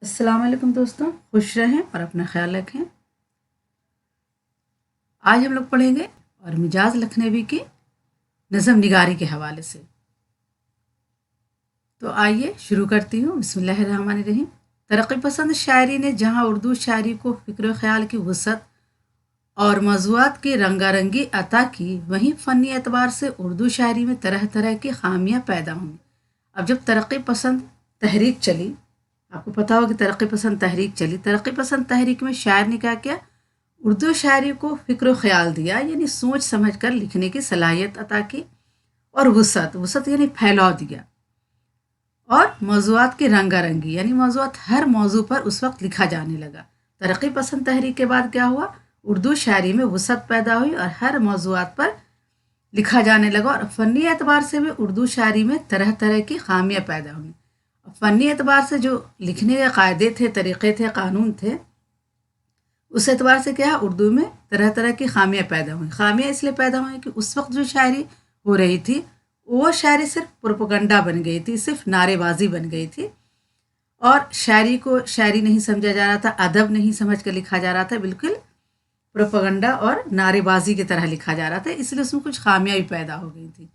अस्सलाम वालेकुम दोस्तों, खुश रहें और अपना ख्याल रखें। आज हम लोग पढ़ेंगे और मिजाज लखनवी की नज़म निगारी के हवाले से। तो आइए शुरू करती हूँ। बिस्मिल्लाहिर्रहमानिर्रहीम। तरक्की पसंद शायरी ने जहाँ उर्दू शायरी को फ़िक्र ख्याल की वसअत और मौज़ूआत की रंगारंगी अता की, वहीं फ़नी एतबार से उर्दू शायरी में तरह तरह की खामियाँ पैदा हुईं। अब जब तरक्की पसंद तहरीक चली, आपको पता होगा कि तरक्की पसंद तहरीक चली। तरक्की पसंद तहरीक में शायर ने क्या किया, उर्दू शायरी को फ़िक्र ख्याल दिया, यानी सोच समझ कर लिखने की सलाहियत अता की, और वसअत वसअत यानी फैलाव दिया, और मौज़ूआत की रंगारंगी यानी मौज़ूआत हर मौजू पर उस वक्त लिखा जाने लगा। तरक्की पसंद तहरीक के बाद क्या हुआ, उर्दू शायरी में वसअत पैदा हुई और हर मौज़ूआत पर लिखा जाने लगा, और फ़नी एतबार से भी उर्दू शायरी में तरह तरह की खामियाँ पैदा हुई। फ़नी एतबार से जो लिखने के कायदे थे, तरीक़े थे, कानून थे, उस एतबार से क्या है, उर्दू में तरह तरह की खामियाँ पैदा हुई। खामियाँ इसलिए पैदा हुई कि उस वक्त जो शायरी हो रही थी वो शायरी सिर्फ प्रोपेगेंडा बन गई थी, सिर्फ नारेबाजी बन गई थी, और शायरी को शायरी नहीं समझा जा रहा था, अदब नहीं समझ कर लिखा जा रहा था, बिल्कुल प्रोपेगेंडा और नारेबाजी की तरह लिखा जा रहा था। इसलिए उसमें कुछ खामियाँ भी पैदा हो गई थी।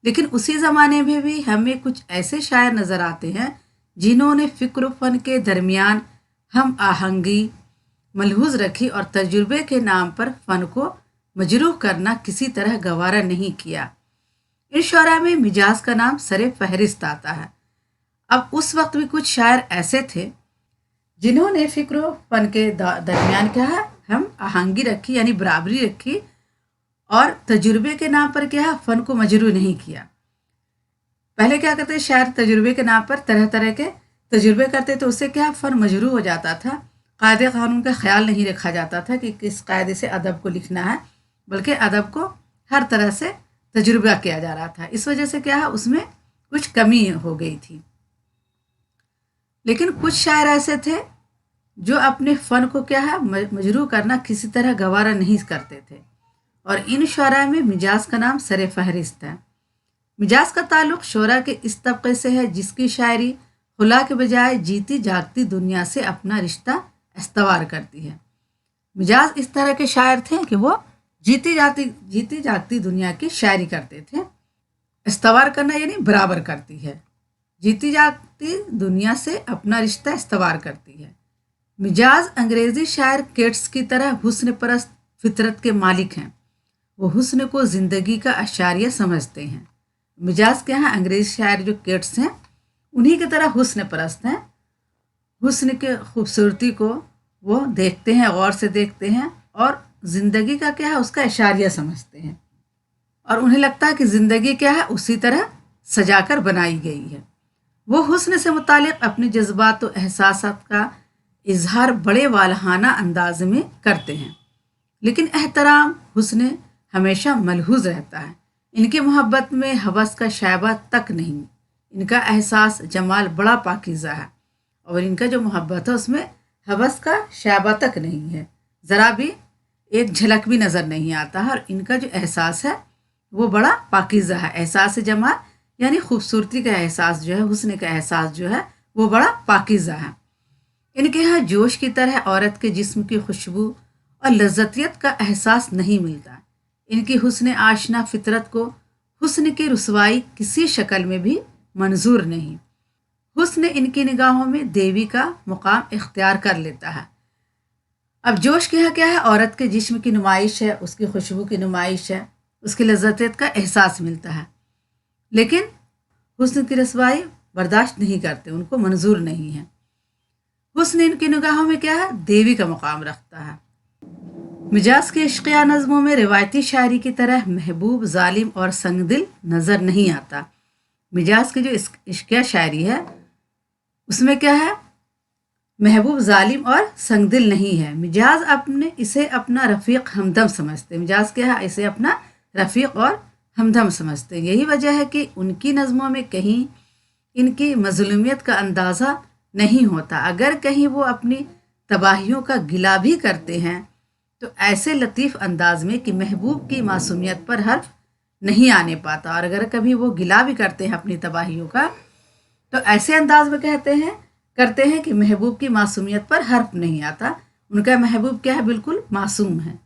लेकिन उसी ज़माने में भी हमें कुछ ऐसे शायर नज़र आते हैं जिन्होंने फ़िक्र फ़न के दरमियान हम आहंगी मलहूज़ रखी और तजुर्बे के नाम पर फ़न को मजरूह करना किसी तरह गवारा नहीं किया। इन शुरा में मिजाज का नाम सरे फहरिस्त आता है। अब उस वक्त भी कुछ शायर ऐसे थे जिन्होंने फ़िक्र फ़न के दरमियान क्या है, हम आहंगी रखी यानी बराबरी रखी, और तजुर्बे के नाम पर क्या है, फ़न को मजरूह नहीं किया। पहले क्या करते शायर, तजुर्बे के नाम पर तरह तरह के तजुर्बे करते, तो उससे क्या फ़न मजरूह हो जाता था। कायदे कानून का ख्याल नहीं रखा जाता था कि किस कायदे से अदब को लिखना है, बल्कि अदब को हर तरह से तजुर्बा किया जा रहा था। इस वजह से क्या है, उसमें कुछ कमी हो गई थी। लेकिन कुछ शायर ऐसे थे जो अपने फ़न को क्या है, मजरूह करना किसी तरह गवारा नहीं करते थे, और इन शुरा में मिजाज का नाम सरे फहरिस्त है। मिजाज का ताल्लुक़ शुरा के इस तबके से है जिसकी शायरी खुला के बजाय जीती जागती दुनिया से अपना रिश्ता इस्तवार करती है। मिजाज इस तरह के शायर थे कि वो जीती जागती दुनिया की शायरी करते थे। इस्तवार करना यानी बराबर करती है, जीती जागती दुनिया से अपना रिश्ता इस्तवार करती है। मिजाज अंग्रेज़ी शायर केट्स की तरह हुस्न परस्त फितरत के मालिक हैं। वो हुस्न को ज़िंदगी का अशारिया समझते हैं। मिजाज क्या है, अंग्रेज़ी शायर जो केट्स हैं उन्हीं की तरह हुस्न परस्त हैं। हुस्न के खूबसूरती को वो देखते हैं, गौर से देखते हैं, और ज़िंदगी का क्या है, उसका इशारिया समझते हैं, और उन्हें लगता है कि ज़िंदगी क्या है, उसी तरह सजाकर बनाई गई है। वो हुस्न से मुतालिक अपने जज्बात और एहसासात का इजहार बड़े वालहाना अंदाज में करते हैं, लेकिन एहतराम हुस्न हमेशा मलहूज़ रहता है। इनकी मोहब्बत में हवस का शैबा तक नहीं। इनका एहसास जमाल बड़ा पाकीज़ा है, और इनका जो मोहब्बत है उसमें हवस का शैबा तक नहीं है, ज़रा भी एक झलक भी नज़र नहीं आता है। और इनका जो एहसास है वो बड़ा पाकीज़ा है। एहसास जमाल यानी खूबसूरती का एहसास जो है, हुस्न का एहसास जो है, वो बड़ा पाकीज़ा है। इनके यहाँ जोश की तरह औरत के जिस्म की खुशबू और लज्जतियत का एहसास नहीं मिलता। इनकी हुस्न आशना फितरत को हुस्न की रुसवाई किसी शक्ल में भी मंजूर नहीं। हुस्न इनकी निगाहों में देवी का मुकाम इख्तियार कर लेता है। अब जोश के यहाँ क्या है, औरत के जिस्म की नुमाइश है, उसकी खुशबू की नुमाइश है, उसकी लज्जतियत का एहसास मिलता है, लेकिन हुस्न की रसवाई बर्दाश्त नहीं करते, उनको मंजूर नहीं है। हुस्न इनकी निगाहों में क्या है, देवी का मुकाम रखता है। मिजाज के इश्किया नज़मों में रिवायती शायरी की तरह महबूब, जालिम और संगदिल नज़र नहीं आता। मिजाज की जो इश्किया शायरी है उसमें क्या है, महबूब, जालिम और संगदिल नहीं है। मिजाज इसे अपना रफ़ीक हमदम समझते। मिजाज क्या है, इसे अपना रफ़ीक और हमदम समझते। यही वजह है कि उनकी नज़मों में कहीं इनकी मज़लूमियत का अंदाज़ा नहीं होता। अगर कहीं वो अपनी तबाहियों का गिला भी करते हैं तो ऐसे लतीफ़ अंदाज में कि महबूब की मासूमियत पर हर्फ नहीं आने पाता, और अगर कभी वो गिला भी करते हैं अपनी तबाहियों का तो ऐसे अंदाज में कहते हैं करते हैं कि महबूब की मासूमियत पर हर्फ नहीं आता। उनका महबूब क्या है, बिल्कुल मासूम है।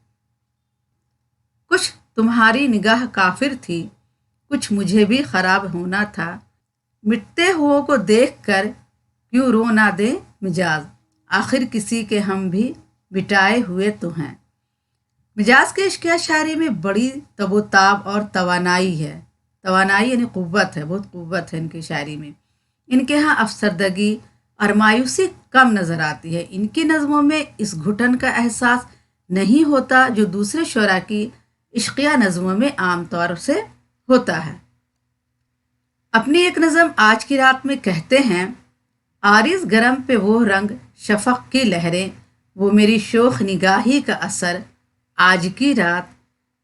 कुछ तुम्हारी निगाह काफिर थी, कुछ मुझे भी खराब होना था। मिटते हुओं को देखकर क्यों रो ना दे मिजाज, आखिर किसी के हम भी मिटाए हुए तो हैं। मिजाज के इश्किया शायरी में बड़ी तबोताब और तवानाई है। तवानाई यानी क़ुव्वत है, बहुत क़ुव्वत है इनकी शायरी में। इनके यहाँ अफसरदगी और मायूसी कम नज़र आती है। इनकी नज़मों में इस घुटन का एहसास नहीं होता जो दूसरे शुरा की इश्किया नज़मों में आम तौर से होता है। अपनी एक नज़म आज की रात में कहते हैं, आरिज़ गरम पे वो रंग शफ़क़ की लहरें, वो मेरी शोख निगाही का असर आज की रात,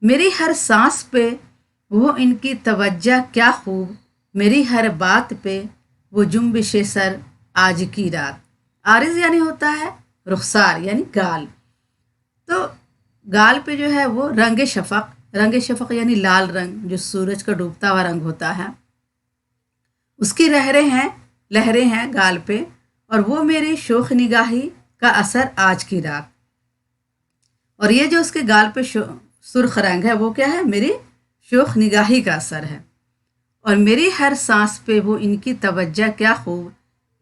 मेरी हर सांस पे वो इनकी तवज्जा क्या खूब, मेरी हर बात पे वो जुम्बिश सर आज की रात। आरिज़ यानी होता है रुखसार यानी गाल। तो गाल पे जो है वो रंग शफ़क़ यानी लाल रंग, जो सूरज का डूबता हुआ रंग होता है, उसकी लहरें हैं गाल पे, और वो मेरी शोख निगाही का असर आज की रात। और ये जो उसके गाल पे सुर्ख रंग है वो क्या है, मेरी शोख निगाही का असर है। और मेरी हर सांस पे वो इनकी तवज्जा क्या खूब,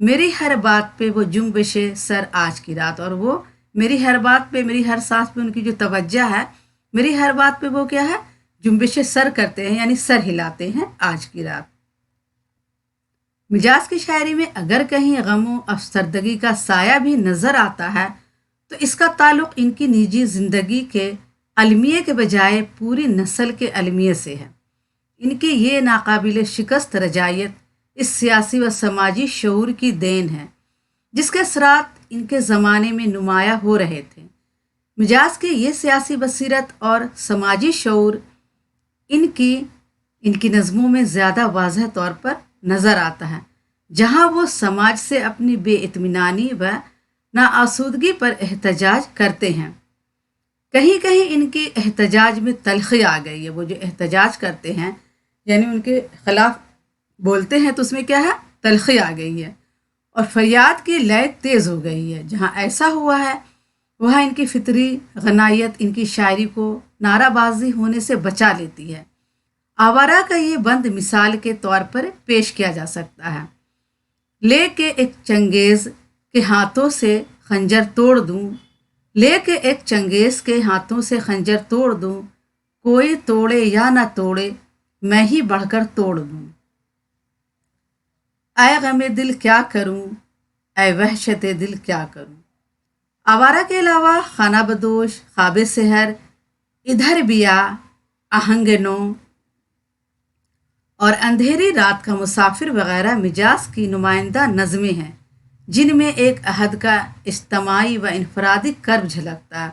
मेरी हर बात पे वो जुम्बिश सर आज की रात। और वो मेरी हर बात पे, मेरी हर सांस पे उनकी जो तवज्जा है, मेरी हर बात पे वो क्या है, जुम्बिश सर करते हैं यानी सर हिलाते हैं आज की रात। मिजाज की शायरी में अगर कहीं गमों अफसरदगी का साया भी नज़र आता है तो इसका ताल्लुक़ इनकी निजी ज़िंदगी के अलमिये के बजाय पूरी नस्ल के अलमिये से है। इनकी ये नाकाबिल शिकस्त रजायत इस सियासी व समाजी शऊर की देन है जिसके असरात इनके ज़माने में नुमाया हो रहे थे। मिजाज के ये सियासी बसीरत और समाजी शऊर इनकी नज़मों में ज़्यादा वाज़ह तौर पर नज़र आता है, जहाँ वो समाज से अपनी बेइत्मीनानी व नाआसूदगी पर एहतजाज करते हैं। कहीं कहीं इनकी एहतजाज में तलखी आ गई है। वो जो एहतजाज करते हैं यानी उनके खिलाफ बोलते हैं तो उसमें क्या है, तलखी आ गई है और फरियाद की लय तेज़ हो गई है। जहाँ ऐसा हुआ है वहाँ इनकी फितरी गनायत इनकी शायरी को नाराबाजी होने से बचा लेती है। आवारा का ये बंद मिसाल के तौर पर पेश किया जा सकता है। लेके एक चंगेज़ के हाथों से खंजर तोड़ दूं, लेके एक चंगेज़ के हाथों से खंजर तोड़ दूं, कोई तोड़े या ना तोड़े मैं ही बढ़कर तोड़ दूं। ऐ गमे दिल क्या करूं, ऐ वहशते दिल क्या करूं। आवारा के अलावा खाना बदोश, ख्वाब सहर, इधर बिया, आहंग नो और अंधेरी रात का मुसाफिर वगैरह मिजाज की नुमाइंदा नज़में हैं जिनमें एक अहद का इज्तमाई व इनफरादी कर्ब झलकता है।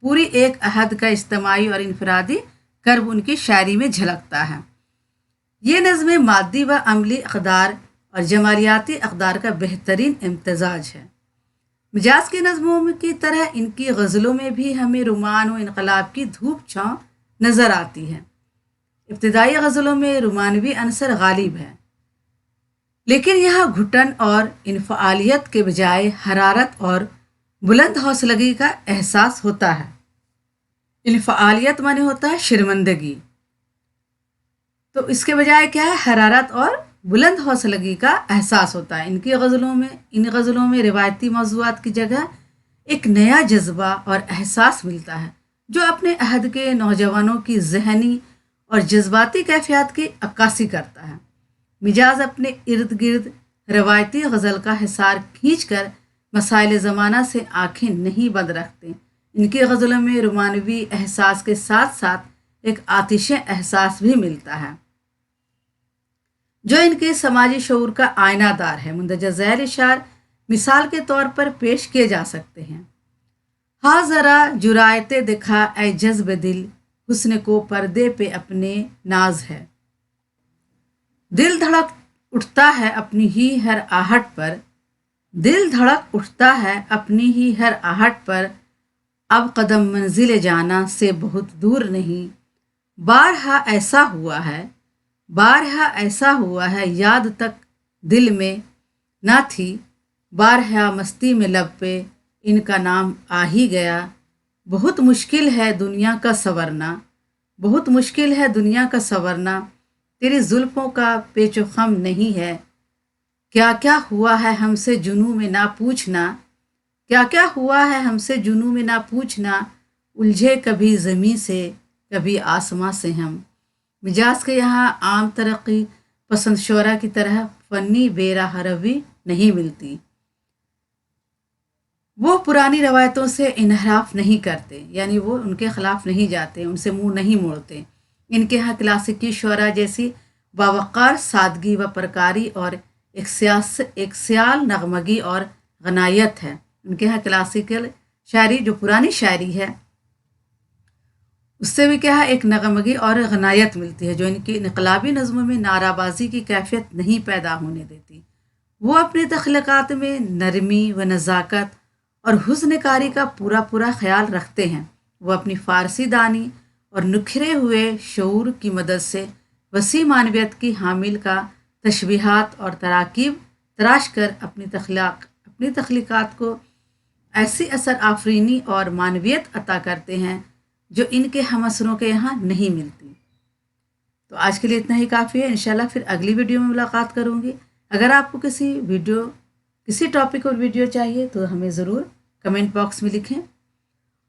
पूरी एक अहद का इज्तमाई और इनफरादी कर्ब उनकी शायरी में झलकता है। ये नज़में मादी व अमली अक़दार और जमालियाती अक़दार का बेहतरीन इम्तजाज है। मिजाज की नज़मों की तरह इनकी गज़लों में भी हमें रुमान व इनकलाब की धूप छाँव नज़र आती है। इब्तिदाई गज़लों में रुमानवी अंसर गालिब है, लेकिन यहाँ घुटन और इनफ़ालियत के बजाय हरारत और बुलंद हौसलगी का एहसास होता है। इनफ़ालियत माने होता है शर्मिंदगी, तो इसके बजाय क्या है, हरारत और बुलंद हौसलगी का एहसास होता है। इन गज़लों में रिवायती मौज़ूआत की जगह एक नया जज्बा और एहसास मिलता है जो अपने अहद के नौजवानों की ज़हनी और जज्बाती कैफियत की अक्कासी करता है। मिजाज अपने इर्द गिर्द रवायती गज़ल का हिसार खींचकर मसाइल ज़माना से आंखें नहीं बंद रखते। इनकी गज़लों में रोमानवी एहसास के साथ साथ एक आतिश एहसास भी मिलता है जो इनके समाजी शऊर का आयनादार है। मुंदरजा ज़ैल इशार मिसाल के तौर पर पेश किए जा सकते हैं। हाँ ज़रा जुरायते दिखा ऐ जज्ब दिल, हुस्न को पर्दे पे अपने नाज है। दिल धड़क उठता है अपनी ही हर आहट पर, दिल धड़क उठता है अपनी ही हर आहट पर, अब कदम मंजिल जाना से बहुत दूर नहीं। बारहा ऐसा हुआ है, बारहा ऐसा हुआ है, याद तक दिल में ना थी, बारहा मस्ती में लब पे इनका नाम आ ही गया। बहुत मुश्किल है दुनिया का संवरना, बहुत मुश्किल है दुनिया का संवरना, तेरी जुल्फों का पेचो खम नहीं है। क्या क्या हुआ है हमसे जुनू में ना पूछना, क्या क्या हुआ है हमसे जुनू में ना पूछना, उलझे कभी ज़मीं से कभी आसमां से हम। मिजाज के यहाँ आम तरक्की पसंद शोरा की तरह फ़नी बेराह रवी नहीं मिलती। वो पुरानी रवायतों से इनहराफ नहीं करते, यानी वो उनके ख़िलाफ़ नहीं जाते, उनसे मुंह नहीं मोड़ते। इनके यहाँ क्लासिकी शोरा जैसी बावक़ार सादगी व परकारी और एक सियाल नगमगी और गनायत है। उनके यहाँ क्लासिकल शायरी जो पुरानी शायरी है उससे भी क्या है एक नगमगी और गनायत मिलती है, जो इनकी इनकलाबी नज़्मों में नाराबाजी की कैफियत नहीं पैदा होने देती। वो अपनी तख्लीक़ात में नरमी व नज़ाकत और हुस्नकारी का पूरा पूरा ख्याल रखते हैं। वो अपनी फ़ारसी दानी और निखरे हुए शऊर की मदद से वसी मानवियत की हामिल का तशबीहात और तराकीब तराश कर अपनी तख्लीक़ात को ऐसी असर आफरीनी और मानवियत अता करते हैं जो इनके हमअसरों के यहाँ नहीं मिलती। तो आज के लिए इतना ही काफ़ी है। इंशाल्लाह फिर अगली वीडियो में मुलाकात करूँगी। अगर आपको किसी टॉपिक और वीडियो चाहिए तो हमें ज़रूर कमेंट बॉक्स में लिखें,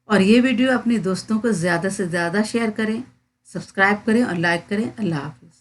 और ये वीडियो अपने दोस्तों को ज़्यादा से ज़्यादा शेयर करें, सब्सक्राइब करें और लाइक करें। अल्लाह हाफ़िज़।